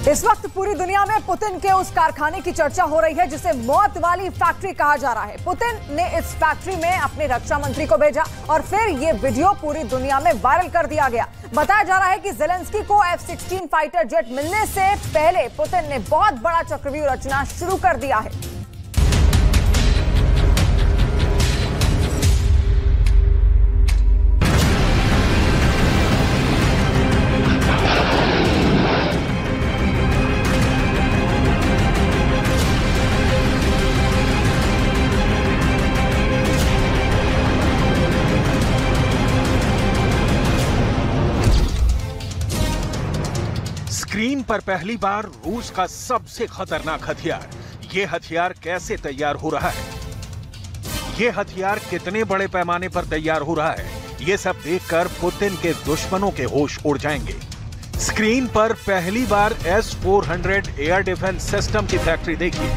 इस वक्त पूरी दुनिया में पुतिन के उस कारखाने की चर्चा हो रही है जिसे मौत वाली फैक्ट्री कहा जा रहा है। पुतिन ने इस फैक्ट्री में अपने रक्षा मंत्री को भेजा और फिर ये वीडियो पूरी दुनिया में वायरल कर दिया गया। बताया जा रहा है कि ज़ेलेंस्की को F-16 फाइटर जेट मिलने से पहले पुतिन ने बहुत बड़ा चक्रव्यूह रचना शुरू कर दिया है। स्क्रीन पर पहली बार रूस का सबसे खतरनाक हथियार। ये हथियार कैसे तैयार हो रहा है, ये हथियार कितने बड़े पैमाने पर तैयार हो रहा है, ये सब देखकर पुतिन के दुश्मनों के होश उड़ जाएंगे। स्क्रीन पर पहली बार S-400 एयर डिफेंस सिस्टम की फैक्ट्री देखिए।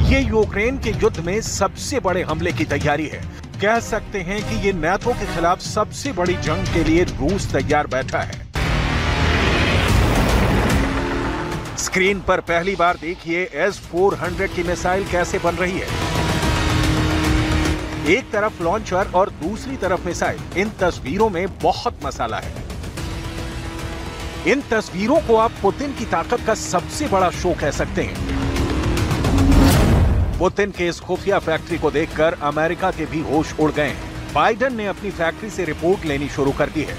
ये यूक्रेन के युद्ध में सबसे बड़े हमले की तैयारी है। कह सकते हैं कि ये नाटो के खिलाफ सबसे बड़ी जंग के लिए रूस तैयार बैठा है। स्क्रीन पर पहली बार देखिए S-400 की मिसाइल कैसे बन रही है। एक तरफ लॉन्चर और दूसरी तरफ मिसाइल। इन तस्वीरों में बहुत मसाला है। इन तस्वीरों को आप पुतिन की ताकत का सबसे बड़ा शो कह सकते हैं। पुतिन के इस खुफिया फैक्ट्री को देखकर अमेरिका के भी होश उड़ गए हैं। बाइडेन ने अपनी फैक्ट्री से रिपोर्ट लेनी शुरू कर दी है।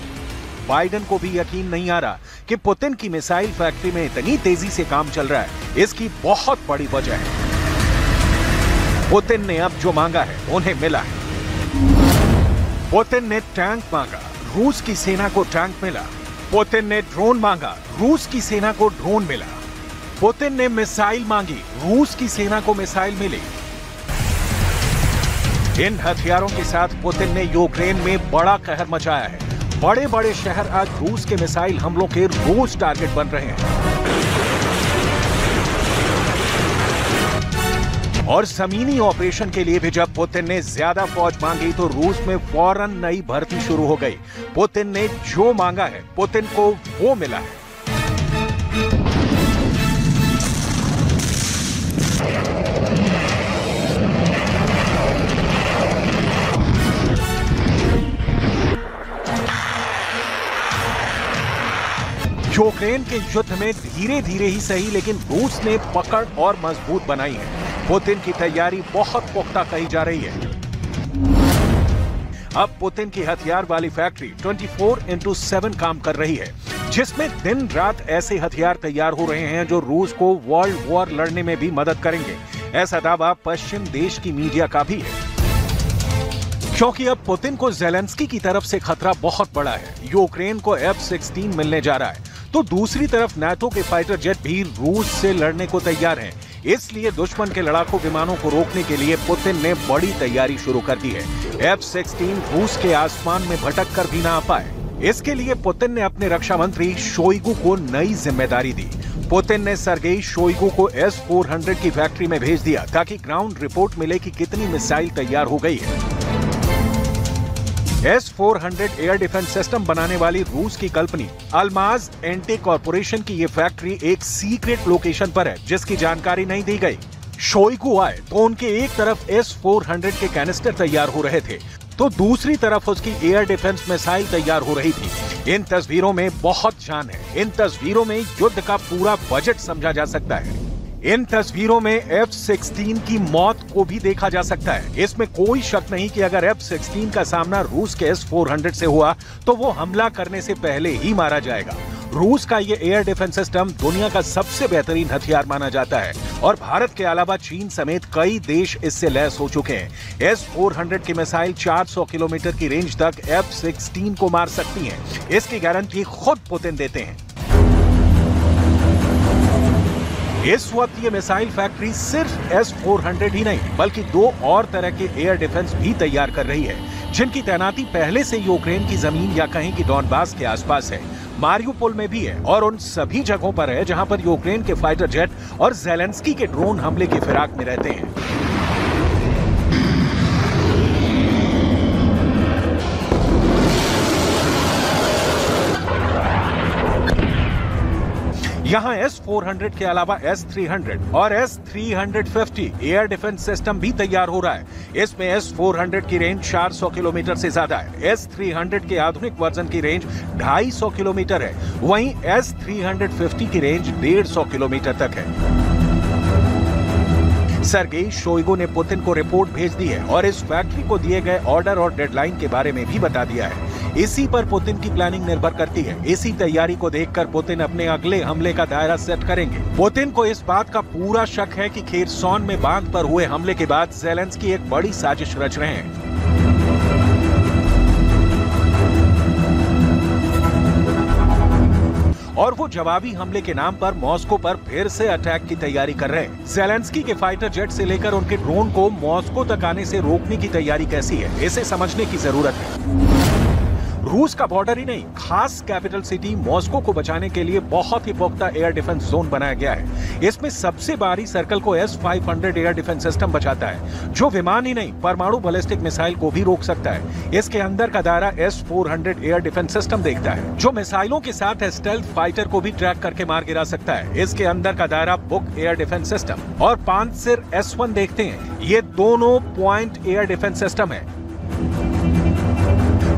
बाइडेन को भी यकीन नहीं आ रहा कि पुतिन की मिसाइल फैक्ट्री में इतनी तेजी से काम चल रहा है। इसकी बहुत बड़ी वजह है, पुतिन ने अब जो मांगा है उन्हें मिला है। पुतिन ने टैंक मांगा, रूस की सेना को टैंक मिला। पुतिन ने ड्रोन मांगा, रूस की सेना को ड्रोन मिला। पुतिन ने मिसाइल मांगी, रूस की सेना को मिसाइल मिली। इन हथियारों के साथ पुतिन ने यूक्रेन में बड़ा कहर मचाया है। बड़े बड़े शहर आज रूस के मिसाइल हमलों के रोज टारगेट बन रहे हैं। और जमीनी ऑपरेशन के लिए भी जब पुतिन ने ज्यादा फौज मांगी तो रूस में फौरन नई भर्ती शुरू हो गई। पुतिन ने जो मांगा है पुतिन को वो मिला है। यूक्रेन के युद्ध में धीरे धीरे ही सही लेकिन रूस ने पकड़ और मजबूत बनाई है। पुतिन की तैयारी बहुत पुख्ता कही जा रही है। अब पुतिन की हथियार वाली फैक्ट्री 24/7 काम कर रही है, जिसमें दिन रात ऐसे हथियार तैयार हो रहे हैं जो रूस को वर्ल्ड वॉर लड़ने में भी मदद करेंगे। ऐसा दावा पश्चिम देश की मीडिया का भी है, क्योंकि अब पुतिन को ज़ेलेंस्की की तरफ से खतरा बहुत बड़ा है। यूक्रेन को F-16 मिलने जा रहा है तो दूसरी तरफ नाटो के फाइटर जेट भी रूस से लड़ने को तैयार हैं। इसलिए दुश्मन के लड़ाकू विमानों को रोकने के लिए पुतिन ने बड़ी तैयारी शुरू कर दी है। F-16 रूस के आसमान में भटक कर भी ना आ पाए, इसके लिए पुतिन ने अपने रक्षा मंत्री शोइगु को नई जिम्मेदारी दी। पुतिन ने सर्गेई शोइगु को S-400 की फैक्ट्री में भेज दिया ताकि ग्राउंड रिपोर्ट मिले कि कितनी मिसाइल तैयार हो गई है। S-400 एयर डिफेंस सिस्टम बनाने वाली रूस की कंपनी अल्माज एंटी कॉर्पोरेशन की ये फैक्ट्री एक सीक्रेट लोकेशन पर है जिसकी जानकारी नहीं दी गई। शोइगु आए तो उनके एक तरफ S-400 के कैनिस्टर तैयार हो रहे थे तो दूसरी तरफ उसकी एयर डिफेंस मिसाइल तैयार हो रही थी। इन तस्वीरों में बहुत जान है। इन तस्वीरों में युद्ध का पूरा बजट समझा जा सकता है। इन तस्वीरों में F-16 की मौत को भी देखा जा सकता है। इसमें कोई शक नहीं कि अगर F-16 का सामना रूस के S-400 से हुआ तो वो हमला करने से पहले ही मारा जाएगा। रूस का ये एयर डिफेंस सिस्टम दुनिया का सबसे बेहतरीन हथियार माना जाता है और भारत के अलावा चीन समेत कई देश इससे लैस हो चुके हैं। S-400 की मिसाइल 400 किलोमीटर की रेंज तक F-16 को मार सकती है। इसकी गारंटी खुद पुतिन देते हैं। इस वक्त ये मिसाइल फैक्ट्री सिर्फ S-400 ही नहीं बल्कि दो और तरह के एयर डिफेंस भी तैयार कर रही है, जिनकी तैनाती पहले से यूक्रेन की जमीन या कहीं की डॉनबास के आसपास है। मारियुपोल में भी है और उन सभी जगहों पर है जहां पर यूक्रेन के फाइटर जेट और ज़ेलेंस्की के ड्रोन हमले की फिराक में रहते हैं। यहाँ S-400 के अलावा S-300 और S-350 एयर डिफेंस सिस्टम भी तैयार हो रहा है। इसमें S-400 की रेंज 400 किलोमीटर से ज्यादा है। S-300 के आधुनिक वर्जन की रेंज 250 किलोमीटर है। वहीं S-350 की रेंज 150 किलोमीटर तक है। सर्गेई शोइगु ने पुतिन को रिपोर्ट भेज दी है और इस फैक्ट्री को दिए गए ऑर्डर और डेडलाइन के बारे में भी बता दिया है। इसी पर पुतिन की प्लानिंग निर्भर करती है। इसी तैयारी को देखकर पुतिन अपने अगले हमले का दायरा सेट करेंगे। पुतिन को इस बात का पूरा शक है कि खेरसॉन में बांध पर हुए हमले के बाद ज़ेलेंस्की एक बड़ी साजिश रच रहे हैं। और वो जवाबी हमले के नाम पर मॉस्को पर फिर से अटैक की तैयारी कर रहे हैं। ज़ेलेंस्की के फाइटर जेट से लेकर उनके ड्रोन को मॉस्को तक आने से रोकने की तैयारी कैसी है, इसे समझने की जरूरत है। रूस का बॉर्डर ही नहीं, खास कैपिटल सिटी मॉस्को को बचाने के लिए बहुत ही पुख्ता एयर डिफेंस जोन बनाया गया है। इसमें सबसे बाहरी सर्कल को S-500 एयर डिफेंस सिस्टम बचाता है, जो विमान ही नहीं परमाणु बैलिस्टिक मिसाइल को भी रोक सकता है। इसके अंदर का दायरा S-400 एयर डिफेंस सिस्टम देखता है, जो मिसाइलों के साथ स्टेल्थ फाइटर को भी ट्रैक करके मार गिरा सकता है। इसके अंदर का दायरा बुक एयर डिफेंस सिस्टम और पांचसिर S-1 देखते हैं। ये दोनों पॉइंट एयर डिफेंस सिस्टम है।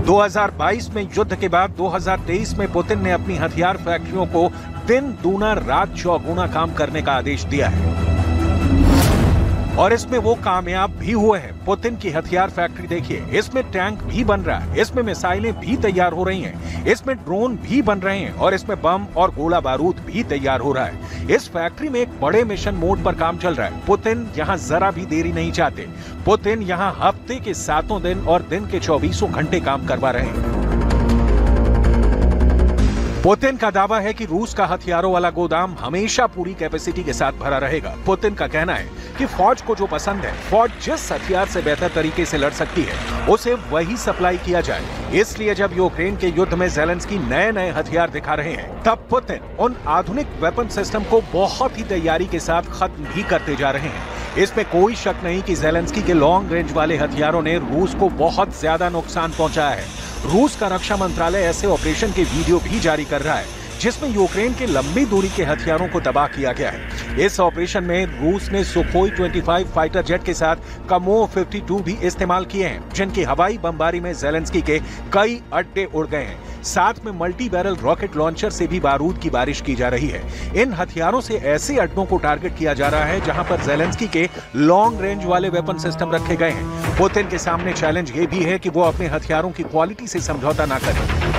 2022 में युद्ध के बाद 2023 में पुतिन ने अपनी हथियार फैक्ट्रियों को दिन दूना रात चौगुना काम करने का आदेश दिया है और इसमें वो कामयाब भी हुए हैं। पुतिन की हथियार फैक्ट्री देखिए, इसमें टैंक भी बन रहा है, इसमें मिसाइलें भी तैयार हो रही हैं, इसमें ड्रोन भी बन रहे हैं और इसमें बम और गोला बारूद भी तैयार हो रहा है। इस फैक्ट्री में एक बड़े मिशन मोड पर काम चल रहा है। पुतिन यहाँ जरा भी देरी नहीं चाहते। पुतिन यहाँ हफ्ते के 7 दिन और दिन के 24 घंटे काम करवा रहे हैं। पुतिन का दावा है कि रूस का हथियारों वाला गोदाम हमेशा पूरी कैपेसिटी के साथ भरा रहेगा। पुतिन का कहना है कि फौज को जो पसंद है, फौज जिस हथियार से बेहतर तरीके से लड़ सकती है, उसे वही सप्लाई किया जाए। इसलिए जब यूक्रेन के युद्ध में ज़ेलेंस्की नए हथियार दिखा रहे हैं, तब पुतिन उन आधुनिक वेपन सिस्टम को बहुत ही तैयारी के साथ खत्म भी करते जा रहे हैं। इसमें कोई शक नहीं कि ज़ेलेंस्की के लॉन्ग रेंज वाले हथियारों ने रूस को बहुत ज्यादा नुकसान पहुंचाया है। रूस का रक्षा मंत्रालय ऐसे ऑपरेशन के वीडियो भी जारी कर रहा है जिसमें यूक्रेन के लंबी दूरी के हथियारों को तबाह किया गया है। इस ऑपरेशन में रूस ने सुखोई 25 फाइटर जेट के साथ कमोव 52 भी इस्तेमाल किए हैं, जिनकी हवाई बमबारी में ज़ेलेंस्की के कई अड्डे उड़ गए हैं। साथ में मल्टी बैरल रॉकेट लॉन्चर से भी बारूद की बारिश की जा रही है। इन हथियारों से ऐसे अड्डों को टारगेट किया जा रहा है जहां पर ज़ेलेंस्की के लॉन्ग रेंज वाले वेपन सिस्टम रखे गए हैं। पुतिन के सामने चैलेंज ये भी है कि वो अपने हथियारों की क्वालिटी से समझौता ना करें।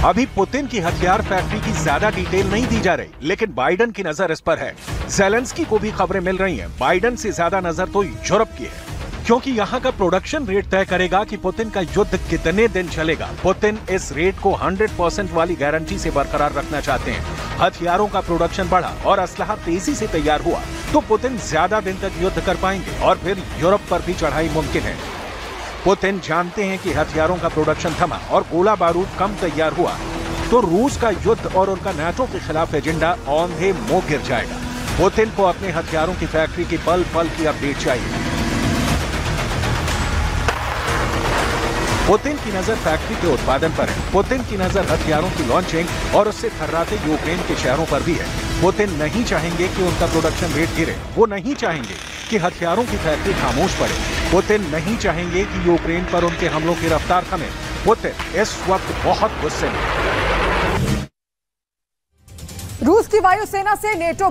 अभी पुतिन की हथियार फैक्ट्री की ज्यादा डिटेल नहीं दी जा रही, लेकिन बाइडन की नजर इस पर है। ज़ेलेंस्की को भी खबरें मिल रही हैं। बाइडन से ज्यादा नजर तो यूरोप की है, क्योंकि यहाँ का प्रोडक्शन रेट तय करेगा कि पुतिन का युद्ध कितने दिन चलेगा। पुतिन इस रेट को 100% वाली गारंटी से बरकरार रखना चाहते हैं। हथियारों का प्रोडक्शन बढ़ा और असलहा तेजी से तैयार हुआ तो पुतिन ज्यादा दिन तक युद्ध कर पाएंगे और फिर यूरोप पर भी चढ़ाई मुमकिन है। पुतिन जानते हैं कि हथियारों का प्रोडक्शन थमा और गोला बारूद कम तैयार हुआ तो रूस का युद्ध और उनका नाटो के खिलाफ एजेंडा औंधे मुंह गिर जाएगा। पुतिन को अपने हथियारों की फैक्ट्री की पल पल की अपडेट चाहिए। पुतिन की नजर फैक्ट्री के उत्पादन पर है। पुतिन की नजर हथियारों की लॉन्चिंग और उससे थर्राते यूक्रेन के शहरों पर भी है। पुतिन नहीं चाहेंगे कि उनका प्रोडक्शन रेट गिरे। वो नहीं चाहेंगे कि हथियारों की फैक्ट्री खामोश पड़े। पुतिन नहीं चाहेंगे कि यूक्रेन पर उनके हमलों की रफ्तार थमे। पुतिन इस वक्त बहुत गुस्से में। रूस की वायुसेना से नेटो